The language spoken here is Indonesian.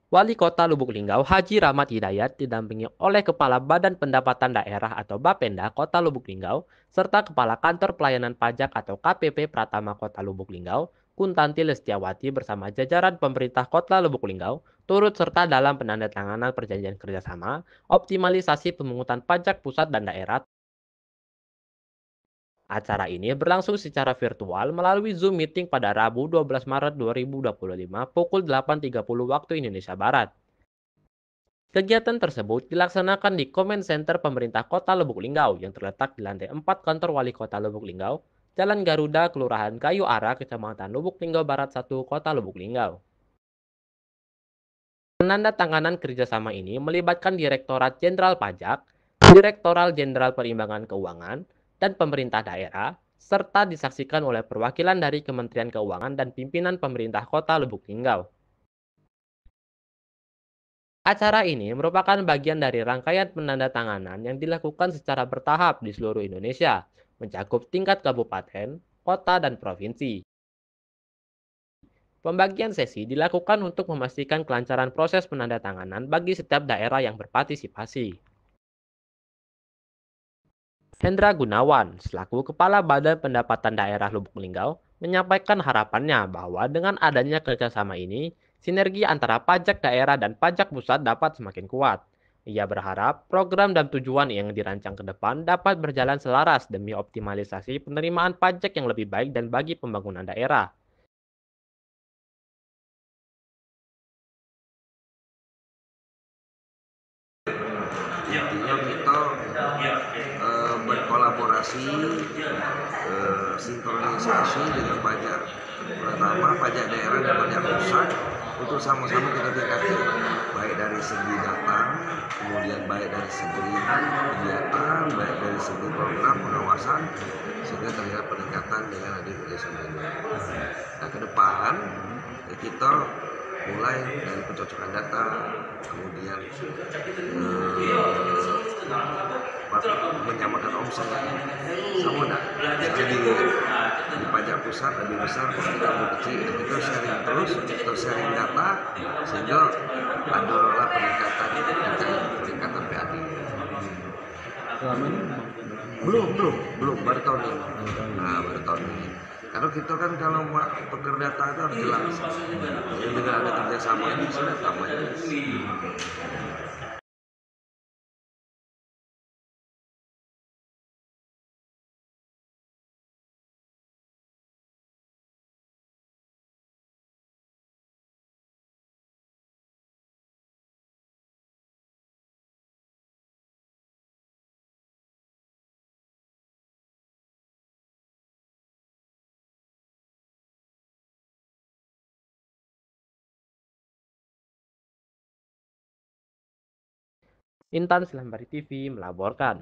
Wali Kota Lubuk Linggau Haji Rahmat Hidayat didampingi oleh Kepala Badan Pendapatan Daerah atau Bapenda Kota Lubuk Linggau, serta Kepala Kantor Pelayanan Pajak atau KPP Pratama Kota Lubuk Linggau, Kuntanti Lestiawati bersama jajaran pemerintah Kota Lubuk Linggau, turut serta dalam penandatanganan perjanjian kerjasama, optimalisasi pemungutan pajak pusat dan daerah. Acara ini berlangsung secara virtual melalui Zoom Meeting pada Rabu 12 Maret 2025 pukul 8.30 waktu Indonesia Barat. Kegiatan tersebut dilaksanakan di Comment Center Pemerintah Kota Lubuk Linggau yang terletak di lantai 4 kantor Wali Kota Lubuk Linggau, Jalan Garuda, Kelurahan Kayu Ara, Kecamatan Lubuk Linggau Barat 1, Kota Lubuk Linggau. Penandatanganan kerjasama ini melibatkan Direktorat Jenderal Pajak, Direktoral Jenderal Perimbangan Keuangan, dan pemerintah daerah, serta disaksikan oleh perwakilan dari Kementerian Keuangan dan pimpinan pemerintah Kota Lubuk Linggau. Acara ini merupakan bagian dari rangkaian penandatanganan yang dilakukan secara bertahap di seluruh Indonesia, mencakup tingkat kabupaten, kota, dan provinsi. Pembagian sesi dilakukan untuk memastikan kelancaran proses penandatanganan bagi setiap daerah yang berpartisipasi. Hendra Gunawan, selaku Kepala Badan Pendapatan Daerah Lubuk Linggau, menyampaikan harapannya bahwa dengan adanya kerjasama ini, sinergi antara pajak daerah dan pajak pusat dapat semakin kuat. Ia berharap program dan tujuan yang dirancang ke depan dapat berjalan selaras demi optimalisasi penerimaan pajak yang lebih baik dan bagi pembangunan daerah. Intinya kita berkolaborasi, sinkronisasi dengan pajak, pertama pajak daerah dan pajak pusat untuk sama-sama kita tingkatkan, baik dari segi data, kemudian baik dari segi kegiatan, baik dari segi program pengawasan, sehingga terlihat peningkatan dengan adanya kerjasama ini. Nah, ke depan kita mulai dari pencocokan data, kemudian menyamakan omset sama enggak, jadi di pajak pusat lebih besar, kalau kita lebih kecil, kita sharing terus, kita sharing data sehingga adalah peningkatan PAD. Selama ini Belum baru tahun ini. Nah, baru tahun ini. Karena kita kan kalau tuker data itu harus jelas. Jadi dengan ada kerjasama ini sudah tambahnya. Intan Silambari TV melaporkan.